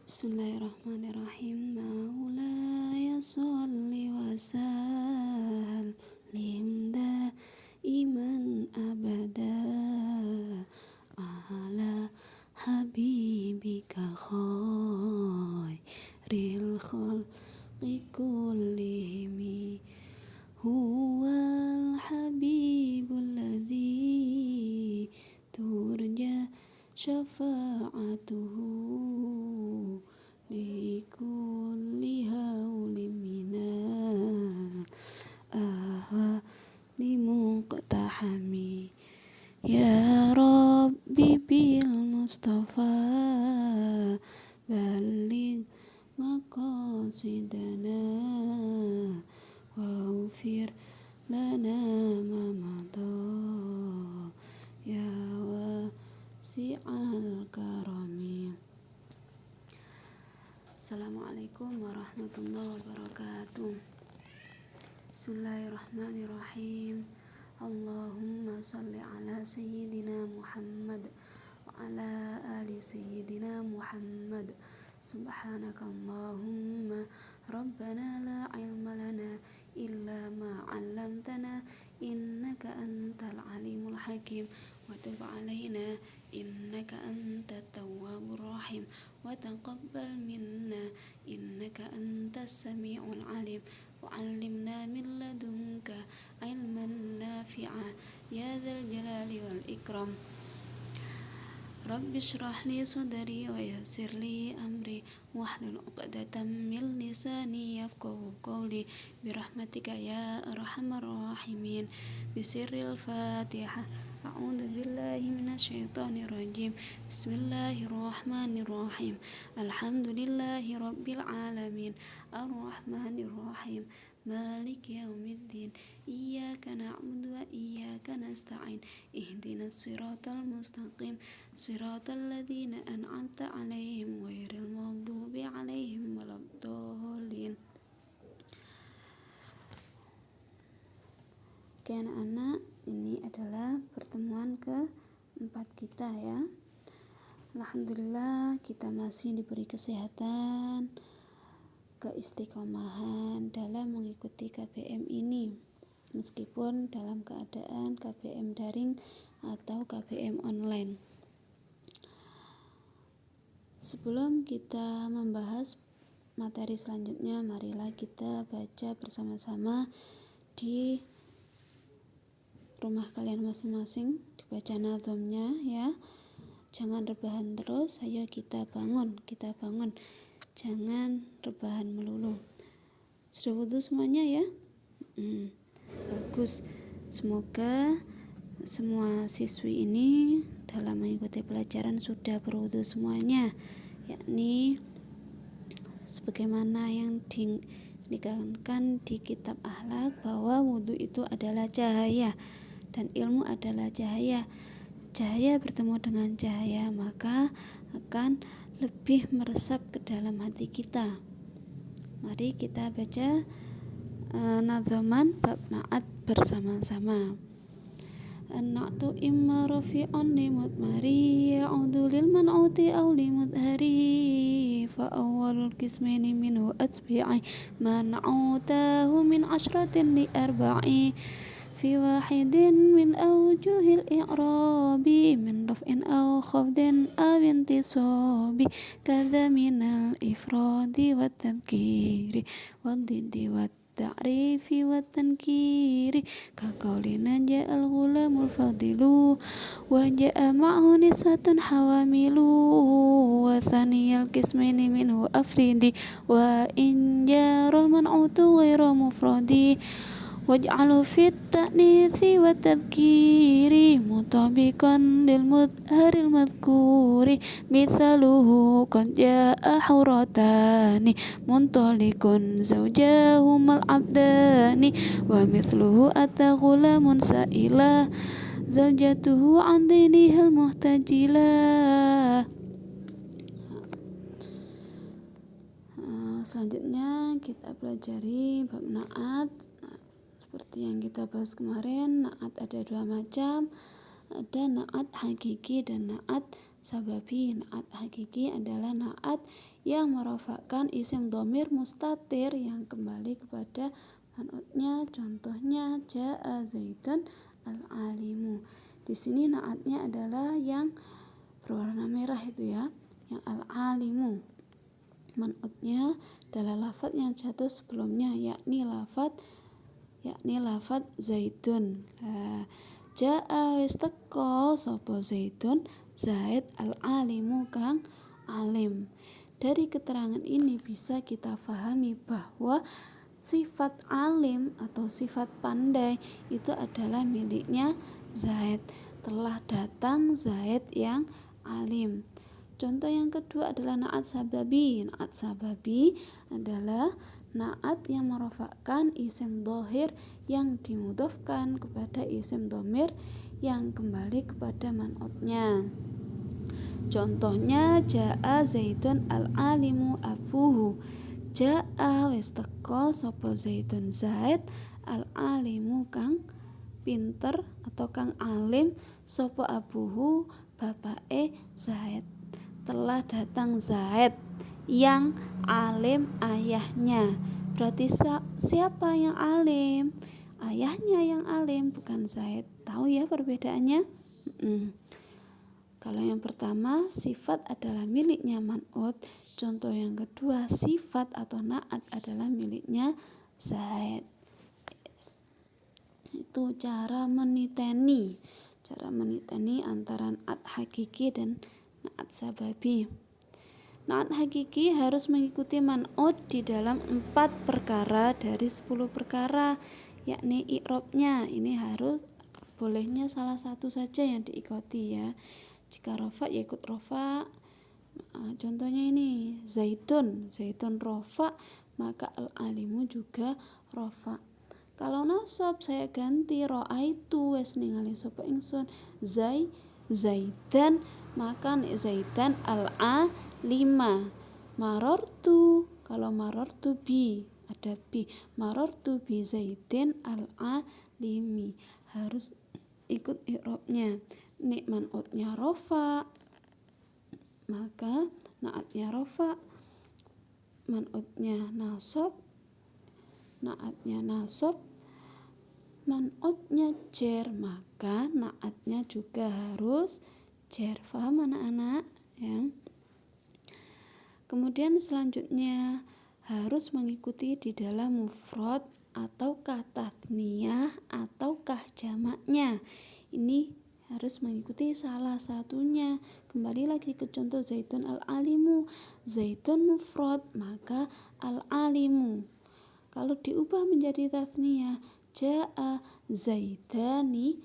Bismillahirrahmanirrahim. Maulaya sholli wa sallim daiman abada ala habibika khairil khalqi kullihim. Huwal habibul ladzi turja syafa'atuhu likulli hauli minal ahwali muqtahami. Ya Rabbi bil Mustafa balligh maqasidana waghfir lana ma madha ya wasi'al karami. Assalamualaikum warahmatullahi wabarakatuh. Bismillahirrahmanirrahim. Allahumma salli ala sayyidina Muhammad wa ala ali sayyidina Muhammad. Subhanaka Allahumma rabbana la ilma lana illa ma 'allamtana innaka antal alimul hakim wa tub alaina innaka antat tawwabur rahim wa taqabbal minna innaka antas samiul alim wa 'allimna min ladunka ilman nafi'a ya dzal jalali wal ikram. Rabbi shrah li sadri wa yassir li amri wahlul 'uqdatam min lisani yafqahu qawli birahmatika ya arhamar rahimin. Bisirril Fatihah. A'udzu billahi minasy syaithanir rajim. Bismillahirrahmanirrahim. Alhamdulillahi rabbil alamin. Arrahmanir rahim. Maliki yaumiddin. Iyyaka na'budu wa iyyaka nasta'in. Ihdinas siratal mustaqim. Siratal ladzina an'amta 'alaihim ghairil maghdubi 'alaihim waladdallin. Oke anak-anak, ini adalah pertemuan keempat kita ya. Alhamdulillah kita masih diberi kesehatan, keistiqomahan dalam mengikuti KBM ini, meskipun dalam keadaan KBM daring atau KBM online. Sebelum kita membahas materi selanjutnya, marilah kita baca bersama-sama di rumah kalian masing-masing, dibaca nazomnya ya. Jangan rebahan terus, ayo kita bangun, jangan rebahan melulu. Sudah wudu semuanya ya? Bagus. Semoga semua siswi ini dalam mengikuti pelajaran sudah berwudu semuanya, yakni sebagaimana yang dikatakan di kitab akhlak bahwa wudu itu adalah cahaya dan ilmu adalah cahaya. Cahaya bertemu dengan cahaya maka akan lebih meresap ke dalam hati kita. Mari kita baca nazoman bab na'at bersama-sama. An-na'tu imma rafi'un li mudmari ya'udu lil man'uti aw li mudhari fa awwalul qismaini minhu atbi'i ma na'utahu min ashratin li arba'i fi wahidin min awjuhil i'rabi min raf'in aw khafdin aw intisabi kadza minal ifradi wat tadhkiri wad diddi wat ta'rifi wat tankiri ka qaulina ja'al ghulamul fadilu wa ja'a ma'hu niswatun hawamilu wa thaniyal qismaini minhu afridi wa in jarul man'utu ghairu mufradi waj'alu fit ta'nithi wa tadhkiri mutabiqan lil mudharil madhkuri mithaluhu qad ja'a huratani muntaliqun zawjahumal abdani wa mithluhu ata ghulamun sa'ila zawjatuhu an dinihal muhtajilah. Selanjutnya kita pelajari bab na'at. Seperti yang kita bahas kemarin, na'at ada dua macam, ada na'at hakiki dan na'at sababi. Na'at hakiki adalah na'at yang merofakkan isim dhamir mustatir yang kembali kepada man'utnya. Contohnya ja'a Zaidun al-alimu. Di sini na'atnya adalah yang berwarna merah itu ya, yang al-alimu. Man'utnya adalah lafadz yang jatuh sebelumnya, yakni lafadz Zaidun. Ja'a wis teko sapa Zaidun Zaid al-alimu kang alim. Dari keterangan ini bisa kita pahami bahwa sifat alim atau sifat pandai itu adalah miliknya Zaid. Telah datang Zaid yang alim. Contoh yang kedua adalah na'at sababi. Na'at sababi adalah na'at yang merofakkan isim dhohir yang dimudhofkan kepada isim dhamir yang kembali kepada man'utnya. Contohnya ja'a Zaidun al-alimu abuhu. Ja'a wis teko sapa Zaidun Zaid al-alimu kang pinter atau kang alim sapa abuhu bapake Zaid. Telah datang Zaid yang alim ayahnya. Berarti siapa yang alim? Ayahnya yang alim, bukan Zaid. Tahu ya perbedaannya? Kalau yang pertama, sifat adalah miliknya man'ut. Contoh yang kedua, sifat atau na'at adalah miliknya Zaid. Itu cara meniteni antara na'at hakiki dan na'at sababi. Na'at hakiki harus mengikuti man'ut di dalam 4 perkara dari 10 perkara, yakni i'rabnya. Ini harus bolehnya salah satu saja yang diikuti ya. Jika rofa ya ikut rofa. Contohnya ini Zaidun rofa, maka al-alimu juga rofa. Kalau nasab saya ganti ro'aitu wes ningali sapa ingsun Zaidan, maka Zaidan al-alima. Marortu, kalau marortu bi ada bi, marortu bi Zaidin al-alimi. Harus ikut i'rabnya. Nek man'utnya rofa, maka na'atnya rofa. Man'utnya nasab, na'atnya nasab. Man'utnya jer, maka na'atnya juga harus jer. Paham anak-anak ya? Kemudian selanjutnya harus mengikuti di dalam mufrad ataukah tathniyah ataukah jamaknya. Ini harus mengikuti salah satunya. Kembali lagi ke contoh Zaidun al-alimu. Zaidun mufrad, maka al-alimu. Kalau diubah menjadi tathniyah, ja'a Zaidani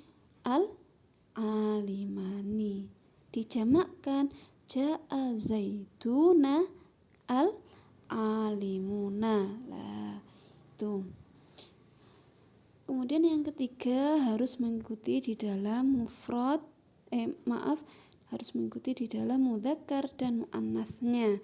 al-alimani. Dijamakkan ja'a Zaiduna al-alimuna. Lah, itu. Kemudian yang ketiga harus mengikuti di dalam mufrad harus mengikuti di dalam mudzakkar dan muannasnya.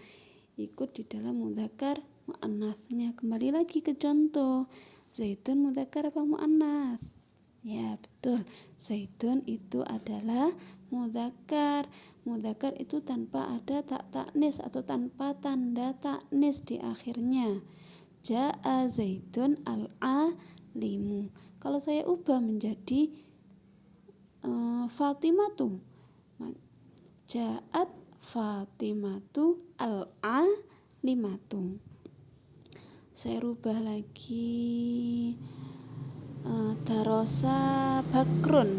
Ikut di dalam mudzakkar muannasnya. Kembali lagi ke contoh. Zaidun mudzakkar apa muannas? Ya, betul. Zaidun itu adalah mudzakkar. Mudzakkar itu tanpa ada tak taknis atau tanpa tanda taknis di akhirnya. Ja'a Zaidun al-alimu. Kalau saya ubah menjadi Fatimatu, ja'at Fatimatu al-alimatu. Saya rubah lagi Darosa Bakrun.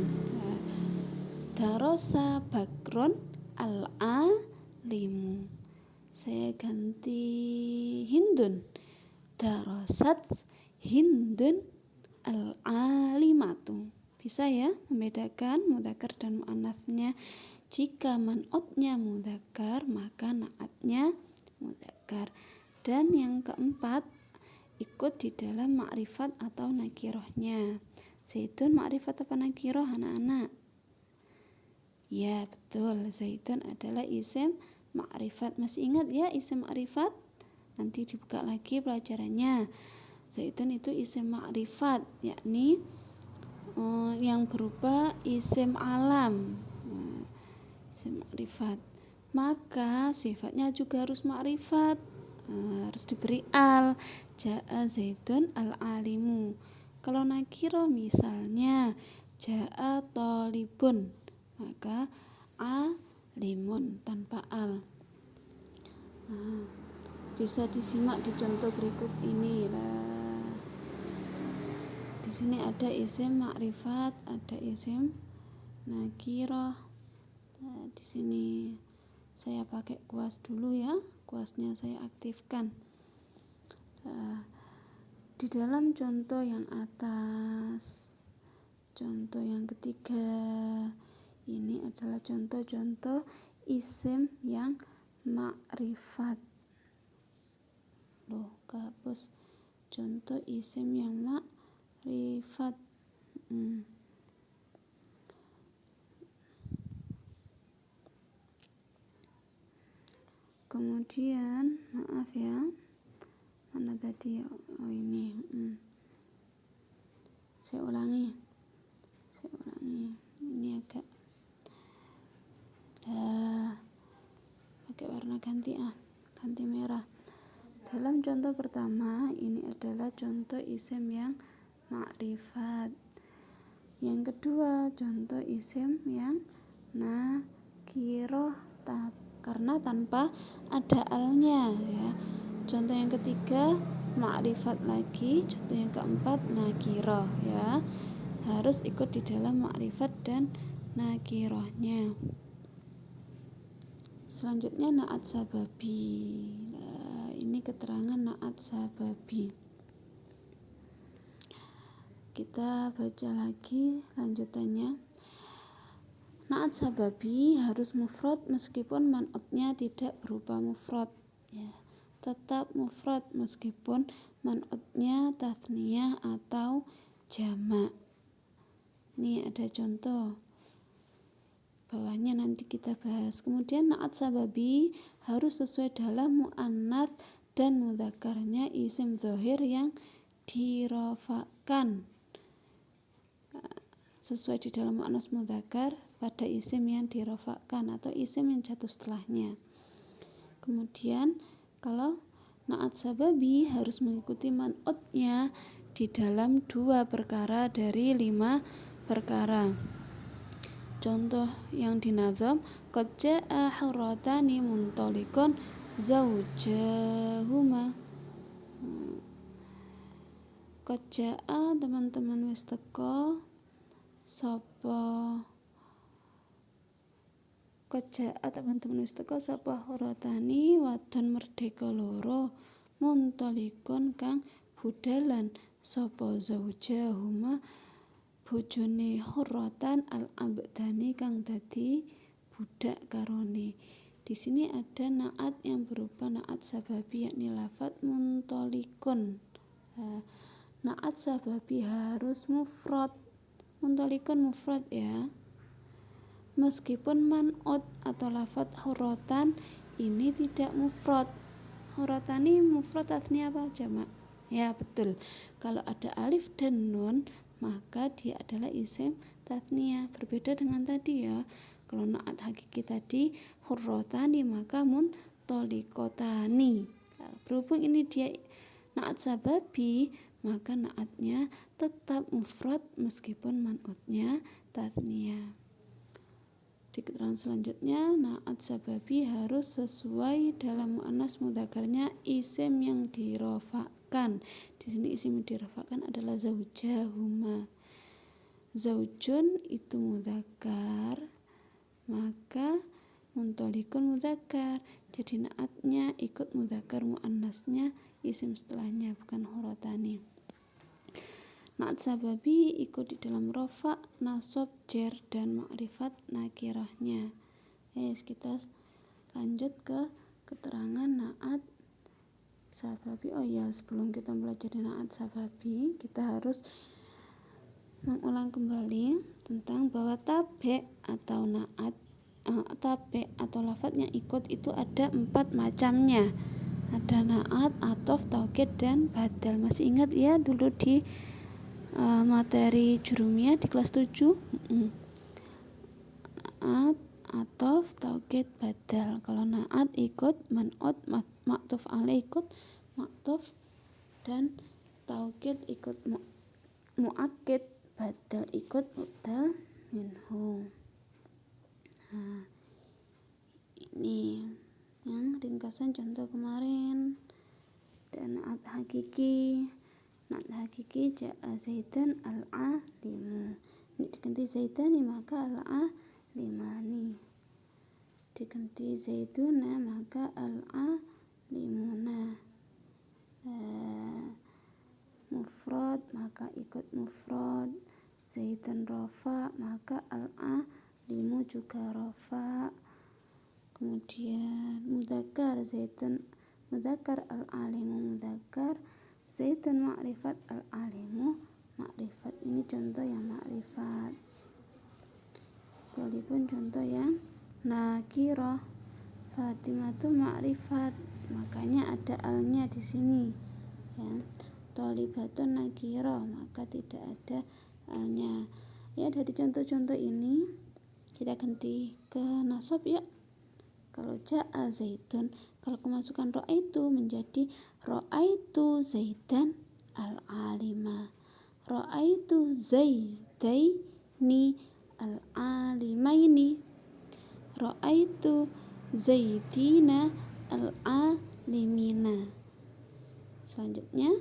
Darosa Bakrun al-alimu. Saya ganti Hindun. Darosat Hindun al-alimatu. Bisa ya membedakan mudzakkar dan muannasnya. Jika man'utnya mudzakkar, maka na'atnya mudzakkar. Dan yang keempat, ikut di dalam ma'rifat atau nakirohnya. Zaidun ma'rifat apa nakiroh anak-anak? Ya, betul. Zaidun adalah isim ma'rifat. Masih ingat ya isim ma'rifat? Nanti dibuka lagi pelajarannya. Zaidun itu isim ma'rifat, yakni yang berupa isim alam. Isim ma'rifat. maka sifatnya juga harus ma'rifat, harus diberi al. Ja'a Zaidun al-alimu. Kalau nakiro misalnya ja'a tolibun, maka alimun tanpa al. Bisa disimak di contoh berikut ini lah. Di sini ada isim ma'rifat, ada isim nakirah. Nah, di sini saya pakai kuas dulu ya. Kuasnya saya aktifkan. Di dalam contoh yang atas, contoh yang ketiga, ini adalah contoh-contoh isim yang ma'rifat. Loh, kehapus. Contoh isim yang ma'rifat. Kemudian, maaf ya, mana tadi? Oh ini. Saya ulangi. Ini agak pakai warna ganti merah. Dalam contoh pertama, ini adalah contoh isim yang ma'rifat. Yang kedua, contoh isim yang nakirah karena tanpa ada alnya ya. Contoh yang ketiga ma'rifat lagi, contoh yang keempat nakirah ya. Harus ikut di dalam ma'rifat dan nakirahnya. Selanjutnya na'at sababi. Nah, ini keterangan na'at sababi. Kita baca lagi lanjutannya. Na'at sababi harus mufrad meskipun man'utnya tidak berupa mufrad ya. Tetap mufrad meskipun man'utnya tathniyah atau jamak. Ini ada contoh. Bawahnya nanti kita bahas. Kemudian na'at sababi harus sesuai dalam mu'annats dan mudzakarnya isim dhohir yang dirofakkan. Sesuai di dalam mu'annats mudzakar pada isim yang dirofakkan atau isim yang jatuh setelahnya. Kemudian kalau na'at sababi harus mengikuti man'utnya di dalam 2 perkara dari 5 perkara. Contoh yang dinazam, qad jaa hurratani muntalikun zaujahuma. Qad jaa teman-teman wis teko sapa hurratani wadon merdeka loro muntalikun kang budalan sapa zaujahuma bojone hurratan al-abdani kang dadi budak karone. Di sini ada na'at yang berupa na'at sababi yakni lafadz muntalikun. Na'at sababi harus mufrad. Muntalikun mufrad ya. Meskipun man'ut atau lafadz hurratan ini tidak mufrad. Hurratani mufrad tathniyah apa jamak? Ya betul. Kalau ada alif dan nun maka dia adalah isim tathniyah. Berbeda dengan tadi ya. Kalau na'at hakiki tadi hurratani maka muntalikotani. Nah, berhubung ini dia na'at sababi maka na'atnya tetap mufrad meskipun man'utnya tathniyah. Di keterangan selanjutnya na'at sababi harus sesuai dalam mu'annats mudzakarnya isim yang dirofakkan. Di sini isim yang dirofakkan adalah zaujahuma. Zaujun itu mudzakar, maka muntalikun mudzakar. Jadi na'atnya ikut mudzakar mu'annasnya isim setelahnya bukan hurratani. Na'at sababi ikut di dalam rofa, nasab, jer dan ma'rifat nakirahnya. Kita lanjut ke keterangan na'at sababi. Oh ya, sebelum kita belajar na'at sababi, kita harus mengulang kembali tentang bahwa tabe atau na'at tabe atau lafadz yang ikut itu ada 4 macamnya. Ada na'at, athof, taukid dan badal. Masih ingat ya dulu di materi jurumiyah di kelas 7? Na'at, atof, taukid, badal. Kalau naat ikut man'ut, ma'tuf alaih ikut ma'tuf, dan taukid ikut mu'akkid, badal ikut mubdal minhu. Nah, ini yang ringkasan contoh kemarin. Dan naat hakiki ja'a zaidan al-alimu. Ini diganti zaidani maka al-alimani. Diganti zaiduna maka al-alimuna. Mufrad maka ikut mufrad. Zaidan rafa maka al-alimu juga rafa. Kemudian mudzakkar zaidun mudzakkar, al-alimu mudzakkar, zaidun ma'rifat, al-alimu ma'rifat. Ini contoh yang ma'rifat. Thalibun contoh yang nakirah. Fatimatu ma'rifat, makanya ada alnya di sini ya. Thalibatun nakirah, maka tidak ada alnya. Ya, dari contoh-contoh ini kita ganti ke nasab ya. Kalau ja'a zaidun, kalau kemasukan ra'aitu menjadi ra'aitu zaidan al-alima, ra'aitu zaidaini al-alimaini, ra'aitu zaidina al-alimina. Selanjutnya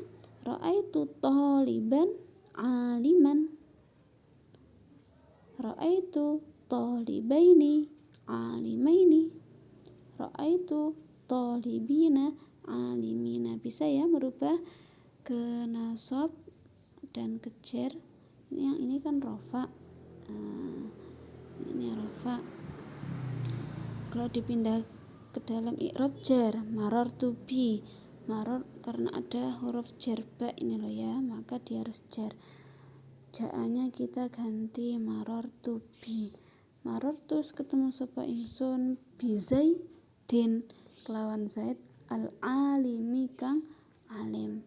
ra'aitu thaliban aliman, ra'aitu thalibaini alimaini, ra'aitu thalibina alimina. Bisa ya merubah ke nasab dan ke jar. Ini kan rafa. Ini rafa. Kalau dipindah ke dalam i'rab jar, marartu bi, maror karena ada huruf jar ba ini loh ya, maka dia harus jar. Ja'anya kita ganti marartu bi. Marartu ketemu sapa ingsun bi zaidin kelawan zaid al-alimi kang alim.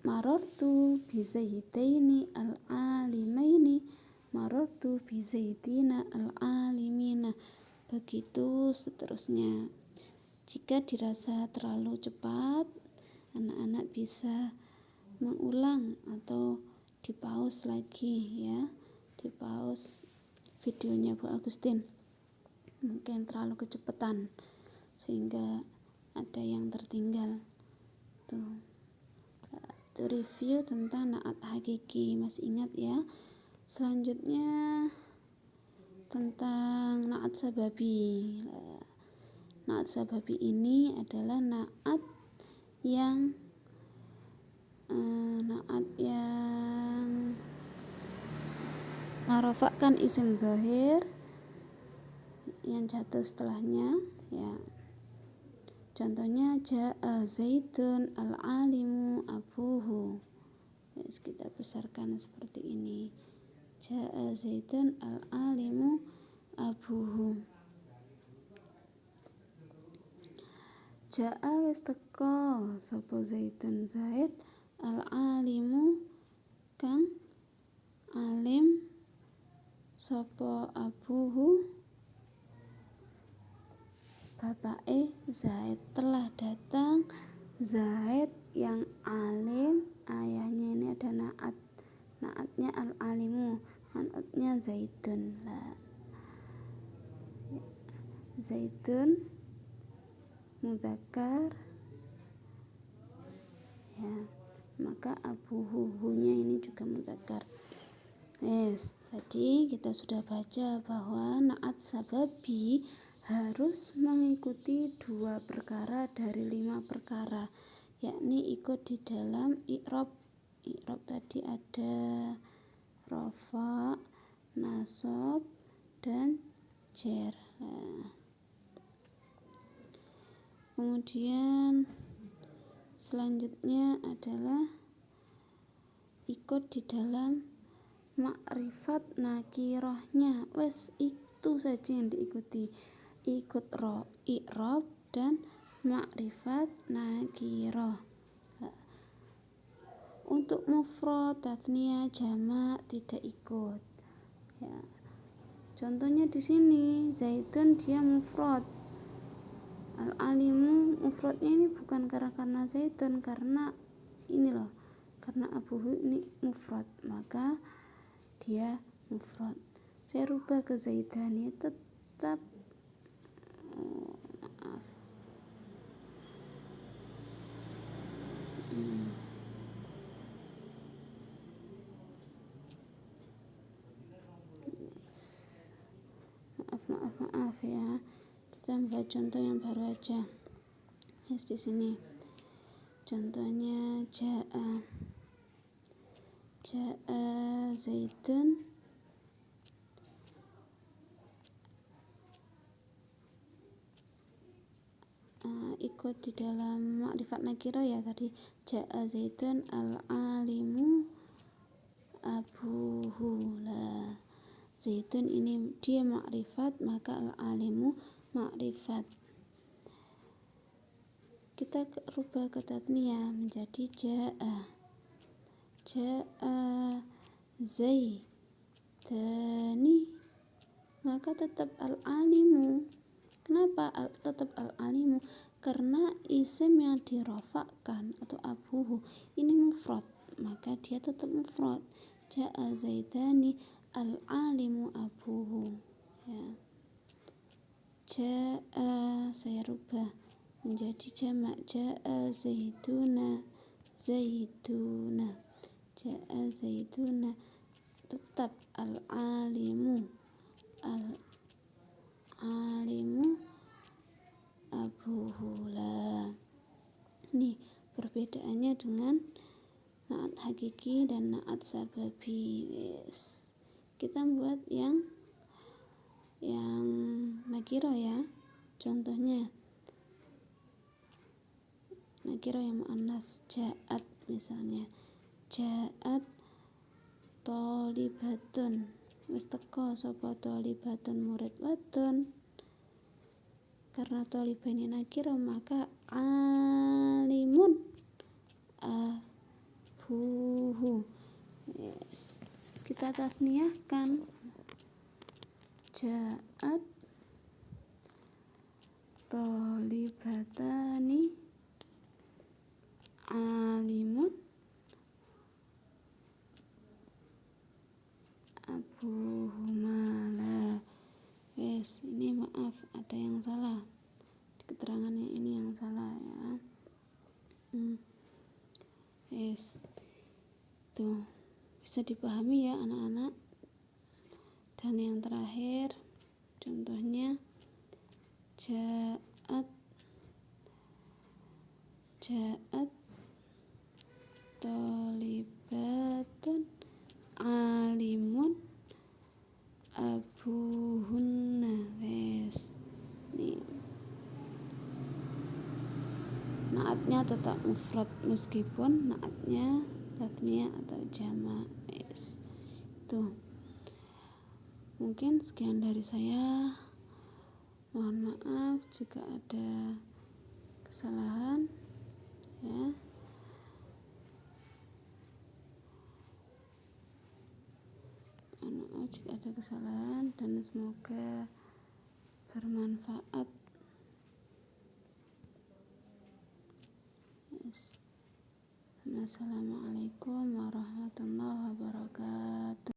Marartu bi zaidaini al-alimaini, marartu bi zaidina al-alimina. Begitu seterusnya. Jika dirasa terlalu cepat, anak-anak bisa mengulang atau di pause lagi ya. Di pause videonya Bu Agustin. Mungkin terlalu kecepatan sehingga ada yang tertinggal. Tuh. Itu review tentang naat hakiki, masih ingat ya. Selanjutnya tentang naat sababi. Naat sababi ini adalah naat yang merofakkan isim zahir yang jatuh setelahnya ya. Contohnya ja'a zaidun al-alimu abuhu. Kita besarkan seperti ini. Ja'a zaidun al-alimu abuhu. Ja'a wis teko sapa zaidun zaid al-alimu kang alim sapa abuhu bapake Zaid. Telah datang Zaid yang alim, ayahnya ini ada naat, naatnya al-alimu, man'utnya zaidun. Zaidun mudzakkar ya, maka abuhu-nya ini juga mudzakkar. Tadi kita sudah baca bahwa naat sababi harus mengikuti 2 perkara dari 5 perkara, yakni ikut di dalam i'rab. I'rab tadi ada rafa, nasab, dan jar. Kemudian selanjutnya adalah ikut di dalam makrifat nakirahnya. Wes itu saja yang diikuti. Ikut i'rab dan makrifat nakirah. Untuk mufrad, tatniyah, jamak tidak ikut ya. Contohnya di sini Zaidun dia mufrad, al-alimu mufradnya ini bukan karena Zaidun, karena ini loh, karena abuhu ini mufrad, maka dia mufrad. Saya rubah ke Zaidani, tetap maaf maaf ya. Kita buat contoh yang baru aja. Yes, di sini contohnya ja'a Zaidun ikut di dalam makrifat nakirah ya tadi, ja'a Zaidun al-alimu abuhu. Lah, Zaidun ini dia makrifat, maka al-alimu makrifat. Kita rubah ke tatniyah menjadi ja'a Zaidani, maka tetap al-alimu. Kenapa tetap al-alimu? Karena isim yang dirofakkan atau abuhu ini mufrad, maka dia tetap mufrad. Ja'a Zaidani al-alimu abuhu ya. Ja'a saya rubah menjadi jamak, ja'a Zaiduna ja'a Zaiduna, tetap al-alimu abuhu. Lah, ini perbedaannya dengan naat hakiki dan naat sababi. Yes. Kita buat yang nakirah ya. Contohnya nakirah yang muannas, ja'at misalnya, ja'at tholibatun, wis teko sapa tholibatun murid wadon. Karena tholibah ini nakirah, maka alimun abuhu. Yes. Kita tasniyahkan, ja'at tholibatani alimun abuhumala. Wes, ini maaf ada yang salah keterangannya, ini yang salah ya. Wes, tuh bisa dipahami ya anak-anak. Dan yang terakhir contohnya ja'at tholibatun alimun abuhunna. Wes, nih naatnya tetap mufrad meskipun naatnya tatniyah atau jamak. Wes, tuh mungkin sekian dari saya. Mohon maaf jika ada kesalahan ya. Mohon maaf jika ada kesalahan dan semoga bermanfaat. Yes. Assalamualaikum warahmatullahi wabarakatuh.